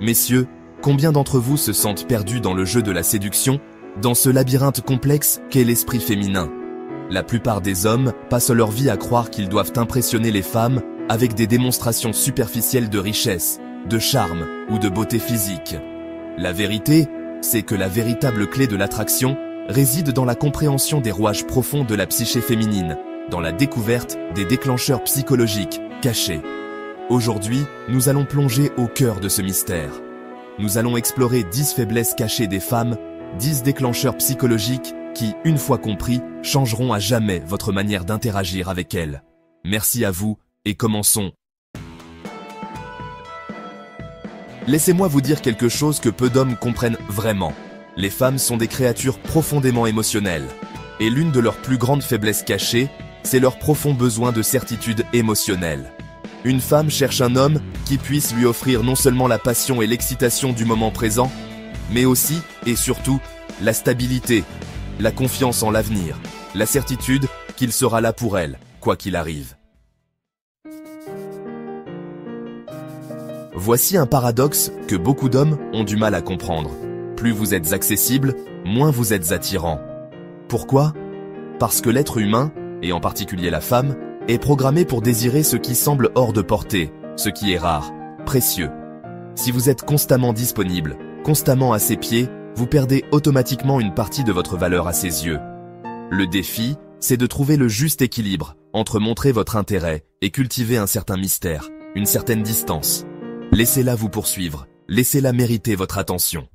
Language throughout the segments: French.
Messieurs, combien d'entre vous se sentent perdus dans le jeu de la séduction, dans ce labyrinthe complexe qu'est l'esprit féminin? La plupart des hommes passent leur vie à croire qu'ils doivent impressionner les femmes avec des démonstrations superficielles de richesse, de charme ou de beauté physique. La vérité, c'est que la véritable clé de l'attraction réside dans la compréhension des rouages profonds de la psyché féminine, dans la découverte des déclencheurs psychologiques cachés. Aujourd'hui, nous allons plonger au cœur de ce mystère. Nous allons explorer 10 faiblesses cachées des femmes, 10 déclencheurs psychologiques qui, une fois compris, changeront à jamais votre manière d'interagir avec elles. Merci à vous et commençons. Laissez-moi vous dire quelque chose que peu d'hommes comprennent vraiment. Les femmes sont des créatures profondément émotionnelles. Et l'une de leurs plus grandes faiblesses cachées, c'est leur profond besoin de certitude émotionnelle. Une femme cherche un homme qui puisse lui offrir non seulement la passion et l'excitation du moment présent, mais aussi, et surtout, la stabilité, la confiance en l'avenir, la certitude qu'il sera là pour elle, quoi qu'il arrive. Voici un paradoxe que beaucoup d'hommes ont du mal à comprendre. Plus vous êtes accessible, moins vous êtes attirant. Pourquoi? Parce que l'être humain, et en particulier la femme, est programmé pour désirer ce qui semble hors de portée, ce qui est rare, précieux. Si vous êtes constamment disponible, constamment à ses pieds, vous perdez automatiquement une partie de votre valeur à ses yeux. Le défi, c'est de trouver le juste équilibre entre montrer votre intérêt et cultiver un certain mystère, une certaine distance. Laissez-la vous poursuivre, laissez-la mériter votre attention.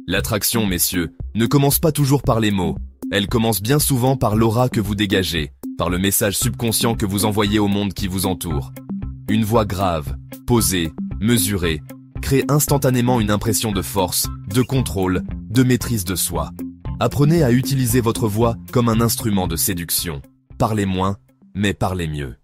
L'attraction, messieurs, ne commence pas toujours par les mots. Elle commence bien souvent par l'aura que vous dégagez, par le message subconscient que vous envoyez au monde qui vous entoure. Une voix grave, posée, mesurée, crée instantanément une impression de force, de contrôle, de maîtrise de soi. Apprenez à utiliser votre voix comme un instrument de séduction. Parlez moins, mais parlez mieux.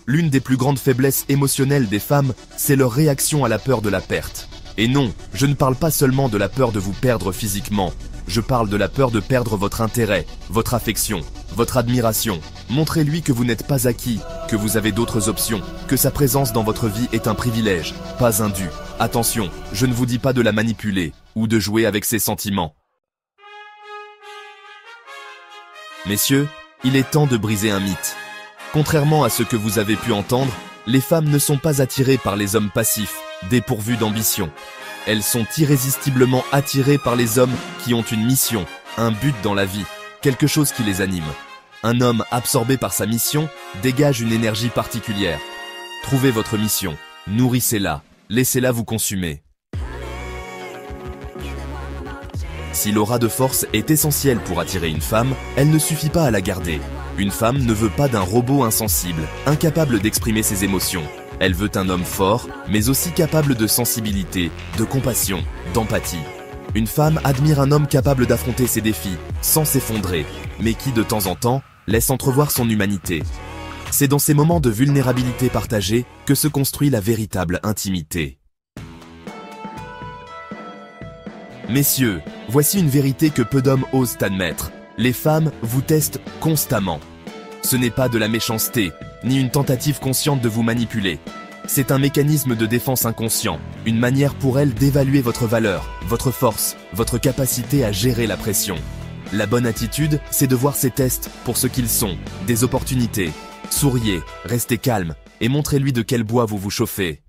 L'une des plus grandes faiblesses émotionnelles des femmes, c'est leur réaction à la peur de la perte. Et non, je ne parle pas seulement de la peur de vous perdre physiquement, je parle de la peur de perdre votre intérêt, votre affection, votre admiration. Montrez-lui que vous n'êtes pas acquis, que vous avez d'autres options, que sa présence dans votre vie est un privilège, pas un dû. Attention, je ne vous dis pas de la manipuler, ou de jouer avec ses sentiments. Messieurs, il est temps de briser un mythe. Contrairement à ce que vous avez pu entendre, les femmes ne sont pas attirées par les hommes passifs, dépourvus d'ambition. Elles sont irrésistiblement attirées par les hommes qui ont une mission, un but dans la vie, quelque chose qui les anime. Un homme absorbé par sa mission dégage une énergie particulière. Trouvez votre mission, nourrissez-la, laissez-la vous consumer. Si l'aura de force est essentielle pour attirer une femme, elle ne suffit pas à la garder. Une femme ne veut pas d'un robot insensible, incapable d'exprimer ses émotions. Elle veut un homme fort, mais aussi capable de sensibilité, de compassion, d'empathie. Une femme admire un homme capable d'affronter ses défis, sans s'effondrer, mais qui de temps en temps laisse entrevoir son humanité. C'est dans ces moments de vulnérabilité partagée que se construit la véritable intimité. Messieurs, voici une vérité que peu d'hommes osent admettre. Les femmes vous testent constamment. Ce n'est pas de la méchanceté, ni une tentative consciente de vous manipuler. C'est un mécanisme de défense inconscient, une manière pour elles d'évaluer votre valeur, votre force, votre capacité à gérer la pression. La bonne attitude, c'est de voir ces tests pour ce qu'ils sont, des opportunités. Souriez, restez calme, et montrez-lui de quel bois vous vous chauffez.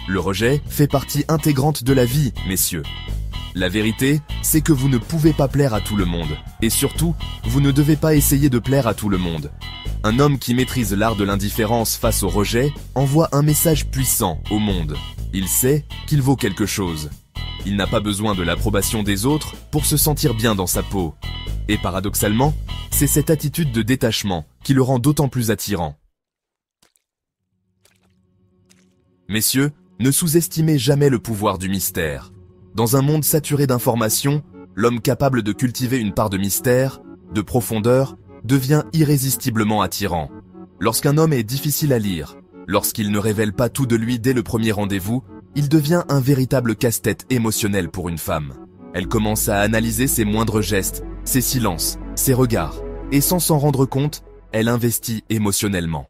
Le rejet fait partie intégrante de la vie, messieurs. La vérité, c'est que vous ne pouvez pas plaire à tout le monde. Et surtout, vous ne devez pas essayer de plaire à tout le monde. Un homme qui maîtrise l'art de l'indifférence face au rejet envoie un message puissant au monde. Il sait qu'il vaut quelque chose. Il n'a pas besoin de l'approbation des autres pour se sentir bien dans sa peau. Et paradoxalement, c'est cette attitude de détachement qui le rend d'autant plus attirant. Messieurs, ne sous-estimez jamais le pouvoir du mystère. Dans un monde saturé d'informations, l'homme capable de cultiver une part de mystère, de profondeur, devient irrésistiblement attirant. Lorsqu'un homme est difficile à lire, lorsqu'il ne révèle pas tout de lui dès le premier rendez-vous, il devient un véritable casse-tête émotionnel pour une femme. Elle commence à analyser ses moindres gestes, ses silences, ses regards. et sans s'en rendre compte, elle investit émotionnellement.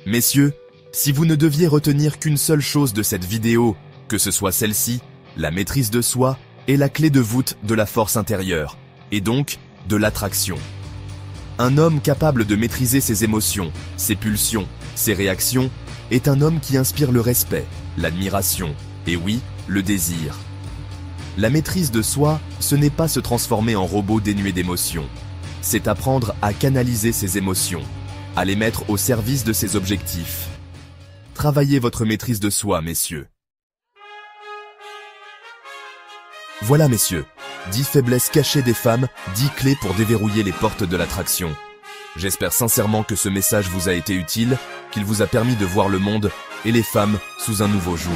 Messieurs, si vous ne deviez retenir qu'une seule chose de cette vidéo, que ce soit celle-ci, la maîtrise de soi est la clé de voûte de la force intérieure, et donc de l'attraction. Un homme capable de maîtriser ses émotions, ses pulsions, ses réactions, est un homme qui inspire le respect, l'admiration, et oui, le désir. La maîtrise de soi, ce n'est pas se transformer en robot dénué d'émotions. C'est apprendre à canaliser ses émotions, à les mettre au service de ses objectifs. Travaillez votre maîtrise de soi, messieurs. Voilà, messieurs, 10 faiblesses cachées des femmes, 10 clés pour déverrouiller les portes de l'attraction. J'espère sincèrement que ce message vous a été utile, qu'il vous a permis de voir le monde et les femmes sous un nouveau jour.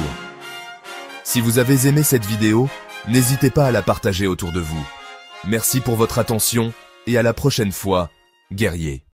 Si vous avez aimé cette vidéo, n'hésitez pas à la partager autour de vous. Merci pour votre attention et à la prochaine fois, guerriers.